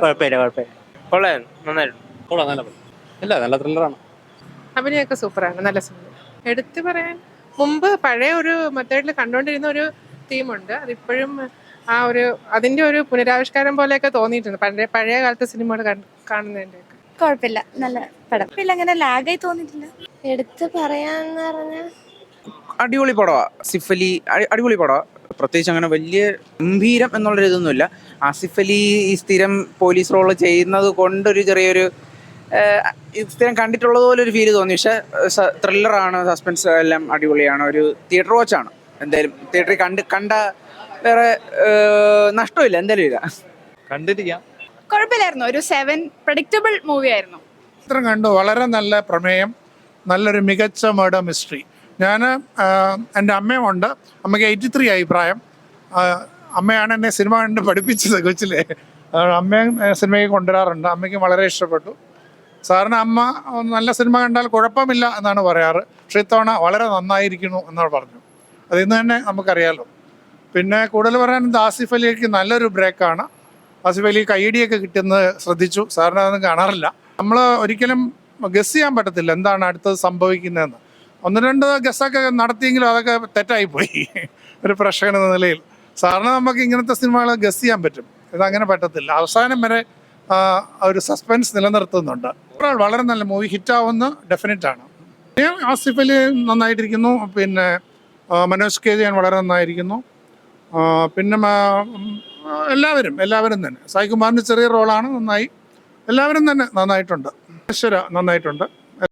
കുഴപ്പമില്ല കുഴപ്പമില്ല. കൊള്ളാം, നന്നായിരുന്നു. കൊള്ളാം, നല്ല പടം. ഇല്ല, നല്ല ത്രില്ലറാണ്. അഭിനയൊക്കെ സൂപ്പറാണ്, നല്ല സിനിമ. എടുത്തു പറയാൻ മുമ്പ് പഴയ ഒരു മെത്തേഡിൽ കണ്ടുകൊണ്ടിരുന്ന ഒരു തീമുണ്ട്, അതിപ്പോഴും ആ ഒരു അതിന്റെ ഒരു പുനരാവിഷ്കാരം പോലെയൊക്കെ തോന്നിയിട്ടുണ്ട് പഴയ പഴയ കാലത്തെ സിനിമകൾ കാണുന്നതിന്റെ ഒക്കെ. കുഴപ്പമില്ല, നല്ല പടം. ഇല്ല, അങ്ങനെ ലാഗായി തോന്നിയിട്ടില്ല. എടുത്ത് പറയാന്ന് പറഞ്ഞാൽ അടിപൊളി പടവാ. ആസിഫ് അലി അടിപൊളി പടവാ. പ്രത്യേകിച്ച് അങ്ങനെ വലിയ ഗംഭീരം എന്നുള്ളൊരു ഇതൊന്നുമില്ല. ആസിഫ് അലി ഈ സ്ഥിരം പോലീസ് റോള് ചെയ്യുന്നത് കൊണ്ടൊരു ചെറിയൊരു സ്ഥിരം കണ്ടിട്ടുള്ളത് പോലെ ഒരു ഫീല് തോന്നി. പക്ഷെ ത്രില്ലറാണ്, സസ്പെൻസ് എല്ലാം അടിപൊളിയാണ്. ഒരു തിയേറ്റർ വാച്ചാണ്. എന്തായാലും തിയേറ്ററിൽ കണ്ട വേറെ നഷ്ടമില്ല. എന്തായാലും ഇല്ല, കണ്ടിരിക്കാം. കുഴപ്പമില്ലായിരുന്നു. ഒരു 7 പ്രഡിക്റ്റബിൾ മൂവി ആയിരുന്നു. ചിത്രം കണ്ടു. വളരെ നല്ല പ്രമേയം, നല്ലൊരു മികച്ച മർഡർ മിസ്റ്ററി. ഞാൻ എൻ്റെ അമ്മയുമുണ്ട്. അമ്മയ്ക്ക് 83 ആയി പ്രായം. അമ്മയാണ് എന്നെ സിനിമ കണ്ട് പഠിപ്പിച്ചത് കൊച്ചിലെ. അമ്മയും സിനിമയ്ക്ക് കൊണ്ടുവരാറുണ്ട്. അമ്മയ്ക്ക് വളരെ ഇഷ്ടപ്പെട്ടു. സാറിന് അമ്മ നല്ല സിനിമ കണ്ടാൽ കുഴപ്പമില്ല എന്നാണ് പറയാറ്. പക്ഷേ ഇത്തവണ വളരെ നന്നായിരിക്കുന്നു എന്നാണ് പറഞ്ഞു. അതിൽ നിന്ന് തന്നെ നമുക്കറിയാലോ. പിന്നെ കൂടുതൽ പറയാൻ ആസിഫ് അലിക്ക് നല്ലൊരു ബ്രേക്കാണ്. ആസിഫ് അലി കൈയടിയൊക്കെ കിട്ടുന്നത് ശ്രദ്ധിച്ചു. സാറിന് അതൊന്നും കാണാറില്ല. നമ്മൾ ഒരിക്കലും ഗസ് ചെയ്യാൻ പറ്റത്തില്ല എന്താണ് അടുത്തത് സംഭവിക്കുന്നതെന്ന്. 1-2 ഗസ്സൊക്കെ നടത്തിയെങ്കിലും അതൊക്കെ തെറ്റായിപ്പോയി ഒരു പ്രേക്ഷകൻ എന്ന നിലയിൽ. സാറിന് നമുക്ക് ഇങ്ങനത്തെ സിനിമകൾ ഗസ് ചെയ്യാൻ പറ്റും, ഇതങ്ങനെ പറ്റത്തില്ല. അവസാനം വരെ ഒരു സസ്പെൻസ് നിലനിർത്തുന്നുണ്ട്. വളരെ നല്ല മൂവി, ഹിറ്റാവുന്ന ഡെഫിനറ്റാണ്. ആസിഫ് അലി നന്നായിട്ടിരിക്കുന്നു. പിന്നെ മനോജ് കെ ജയൻ വളരെ നന്നായിരിക്കുന്നു. പിന്നെ എല്ലാവരും തന്നെ. സായികുമാറിന് ചെറിയ റോളാണ്, നന്നായി. എല്ലാവരും തന്നെ നന്നായിട്ടുണ്ട്. ഈശ്വര നന്നായിട്ടുണ്ട്.